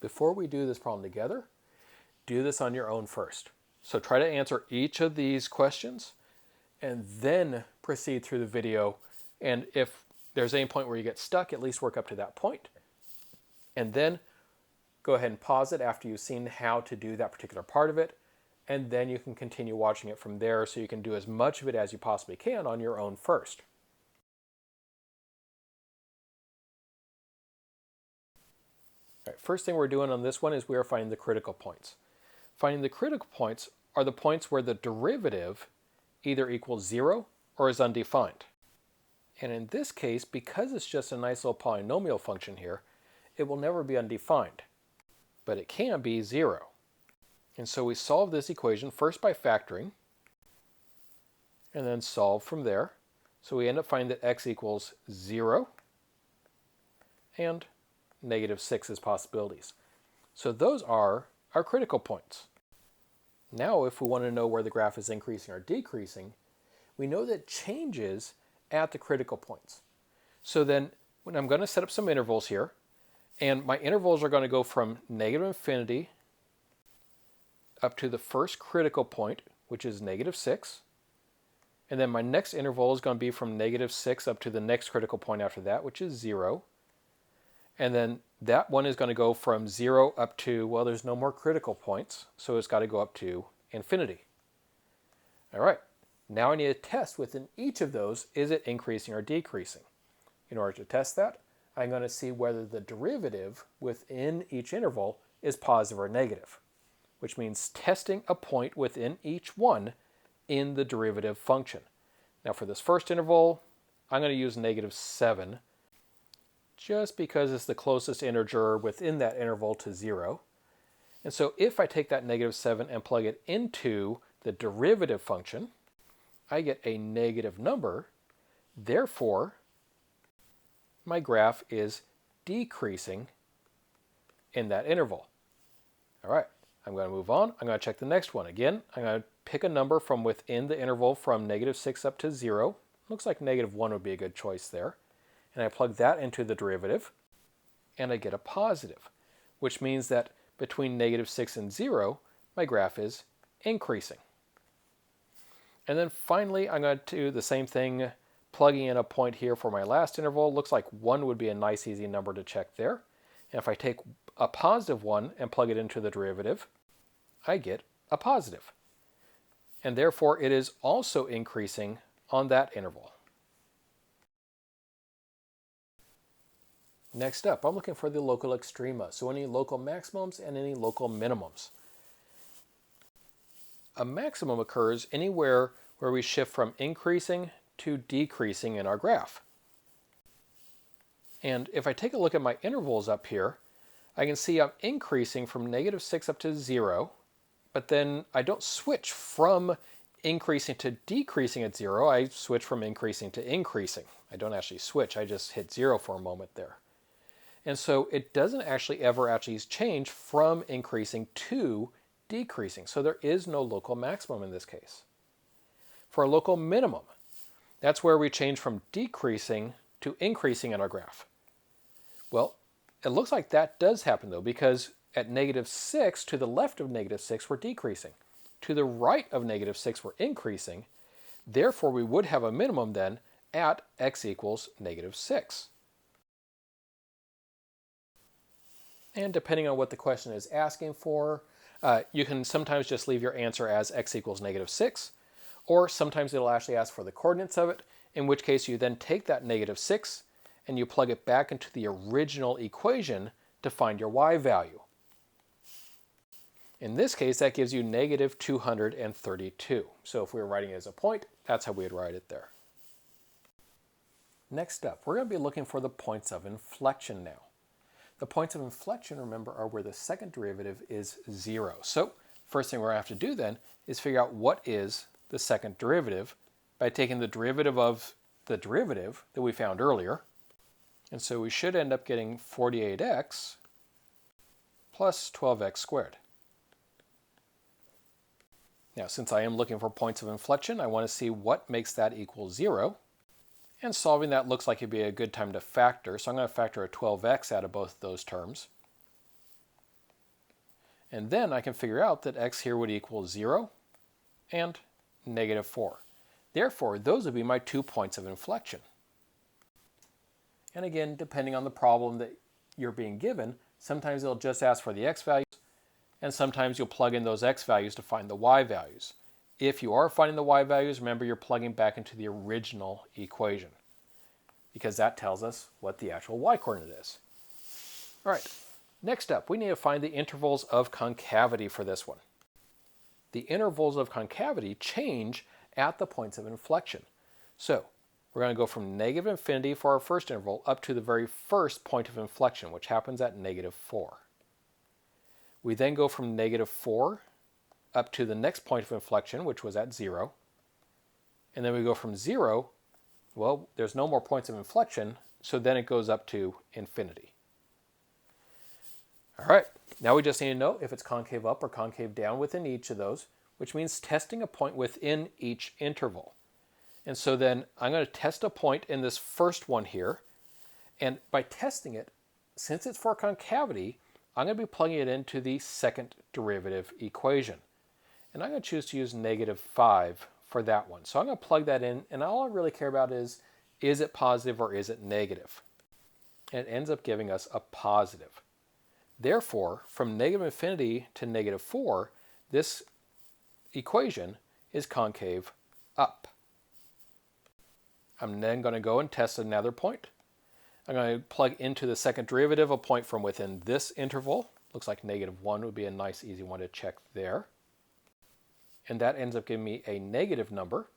Before we do this problem together, do this on your own first. So try to answer each of these questions and then proceed through the video. And if there's any point where you get stuck, at least work up to that point. And then go ahead and pause it after you've seen how to do that particular part of it. And then you can continue watching it from there so you can do as much of it as you possibly can on your own first. All right, first thing we're doing on this one is we are finding the critical points. Finding the critical points are the points where the derivative either equals 0 or is undefined. And in this case, because it's just a nice little polynomial function here, it will never be undefined, but it can be 0. And so we solve this equation first by factoring, and then solve from there. So we end up finding that x equals 0 and -6 as possibilities. So those are our critical points. Now if we want to know where the graph is increasing or decreasing, we know that it changes at the critical points. So then when I'm going to set up some intervals here, and my intervals are going to go from -infinity up to the first critical point, which is -6. And then my next interval is going to be from -6 up to the next critical point after that, which is 0. And then that one is going to go from 0 up to, well, there's no more critical points, so it's got to go up to infinity. All right, now I need to test within each of those, is it increasing or decreasing? In order to test that, I'm going to see whether the derivative within each interval is positive or negative, which means testing a point within each one in the derivative function. Now for this first interval, I'm going to use -7, just because it's the closest integer within that interval to 0. And so if I take that -7 and plug it into the derivative function, I get a negative number. Therefore, my graph is decreasing in that interval. All right, I'm going to move on. I'm going to check the next one. Again, I'm going to pick a number from within the interval from -6 up to 0. Looks like -1 would be a good choice there. And I plug that into the derivative, and I get a positive, which means that between -6 and 0, my graph is increasing. And then finally, I'm going to do the same thing, plugging in a point here for my last interval. Looks like 1 would be a nice easy number to check there. And if I take a positive 1 and plug it into the derivative, I get a positive. And therefore, it is also increasing on that interval. Next up, I'm looking for the local extrema, so any local maximums and any local minimums. A maximum occurs anywhere where we shift from increasing to decreasing in our graph. And if I take a look at my intervals up here, I can see I'm increasing from -6 up to 0, but then I don't switch from increasing to decreasing at 0, I switch from increasing to increasing. I don't actually switch, I just hit 0 for a moment there. And so it doesn't ever change from increasing to decreasing. So there is no local maximum in this case. For a local minimum, that's where we change from decreasing to increasing in our graph. Well, it looks like that does happen though, because at -6, to the left of -6, we're decreasing. To the right of -6, we're increasing. Therefore, we would have a minimum then at x equals -6. And depending on what the question is asking for, you can sometimes just leave your answer as x equals -6, or sometimes it'll actually ask for the coordinates of it, in which case you then take that -6 and you plug it back into the original equation to find your y value. In this case, that gives you -232. So if we were writing it as a point, that's how we would write it there. Next up, we're going to be looking for the points of inflection now. The points of inflection, remember, are where the second derivative is 0. So first thing we're going to have to do then is figure out what is the second derivative by taking the derivative of the derivative that we found earlier. And so we should end up getting 48x plus 12x squared. Now, since I am looking for points of inflection, I want to see what makes that equal 0. And solving that looks like it'd be a good time to factor. So I'm going to factor a 12x out of both of those terms. And then I can figure out that x here would equal 0 and -4. Therefore, those would be my 2 points of inflection. And again, depending on the problem that you're being given, sometimes it'll just ask for the x values, and sometimes you'll plug in those x values to find the y values. If you are finding the y values, remember you're plugging back into the original equation, because that tells us what the actual y coordinate is. All right, next up, we need to find the intervals of concavity for this one. The intervals of concavity change at the points of inflection. So we're going to go from -infinity for our first interval up to the very first point of inflection, which happens at -4. We then go from -4 up to the next point of inflection, which was at 0. And then we go from 0, well, there's no more points of inflection, so then it goes up to infinity. All right, now we just need to know if it's concave up or concave down within each of those, which means testing a point within each interval. And so then I'm going to test a point in this first one here, and by testing it, since it's for concavity, I'm going to be plugging it into the second derivative equation. And I'm going to choose to use -5 for that one. So I'm going to plug that in, and all I really care about is it positive or is it negative? And it ends up giving us a positive. Therefore, from -infinity to -4, this equation is concave up. I'm then going to go and test another point. I'm going to plug into the second derivative a point from within this interval. Looks like -1 would be a nice easy one to check there. And that ends up giving me a negative number.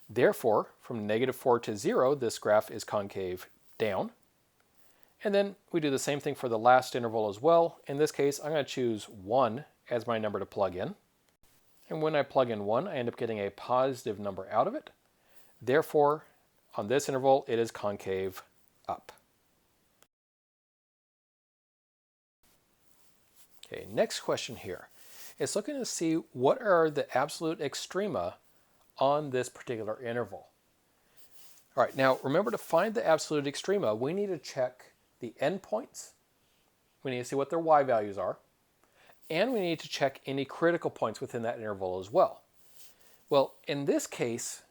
Therefore, from -4 to 0, this graph is concave down. And then we do the same thing for the last interval as well. In this case, I'm going to choose 1 as my number to plug in. And when I plug in 1, I end up getting a positive number out of it. Therefore, on this interval, it is concave up. Okay, next question here. It's looking to see what are the absolute extrema on this particular interval. All right, now remember, to find the absolute extrema, we need to check the endpoints. We need to see what their y values are. And we need to check any critical points within that interval as well. Well, in this case,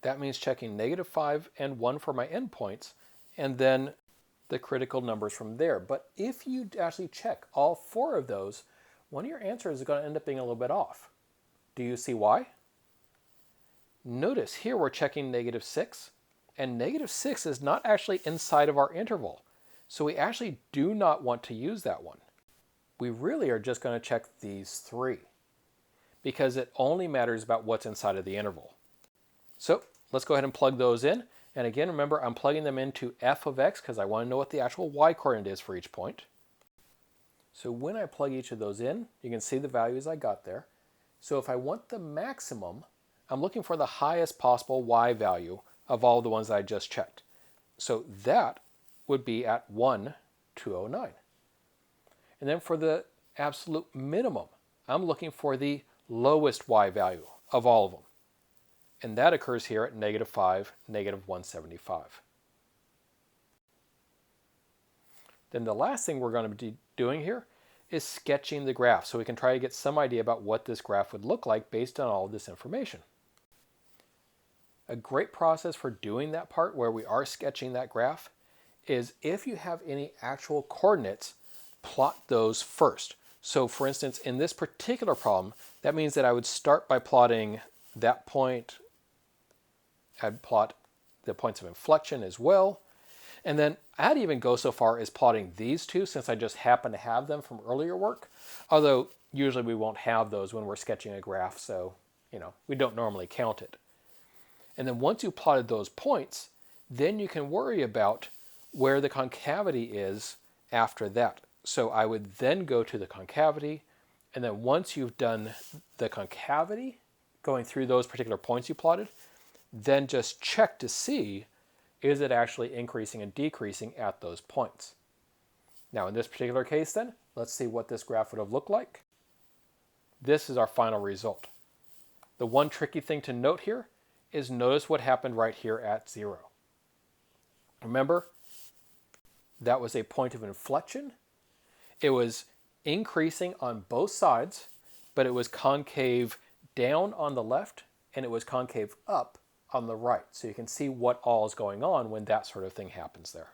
that means checking -5 and 1 for my endpoints, and then the critical numbers from there. But if you actually check all 4 of those, one of your answers is going to end up being a little bit off. Do you see why? Notice here we're checking -6, and -6 is not actually inside of our interval. So we actually do not want to use that one. We really are just going to check these 3, because it only matters about what's inside of the interval. So let's go ahead and plug those in. And again, remember, I'm plugging them into f of x because I want to know what the actual y coordinate is for each point. So when I plug each of those in, you can see the values I got there. So if I want the maximum, I'm looking for the highest possible y value of all the ones that I just checked. So that would be at 1, 209. And then for the absolute minimum, I'm looking for the lowest y value of all of them. And that occurs here at -5, -175. Then the last thing we're going to be doing here is sketching the graph, so we can try to get some idea about what this graph would look like based on all of this information. A great process for doing that part where we are sketching that graph is, if you have any actual coordinates, plot those first. So for instance, in this particular problem, that means that I would start by plotting that point. I'd plot the points of inflection as well. And then I'd even go so far as plotting these 2, since I just happen to have them from earlier work. Although usually we won't have those when we're sketching a graph, so we don't normally count it. And then once you plotted those points, then you can worry about where the concavity is after that. So I would then go to the concavity, and then once you've done the concavity, going through those particular points you plotted, then just check to see, is it actually increasing and decreasing at those points. Now in this particular case then, let's see what this graph would have looked like. This is our final result. The one tricky thing to note here is notice what happened right here at 0. Remember, that was a point of inflection. It was increasing on both sides, but it was concave down on the left and it was concave up on the right. So you can see what all is going on when that sort of thing happens there.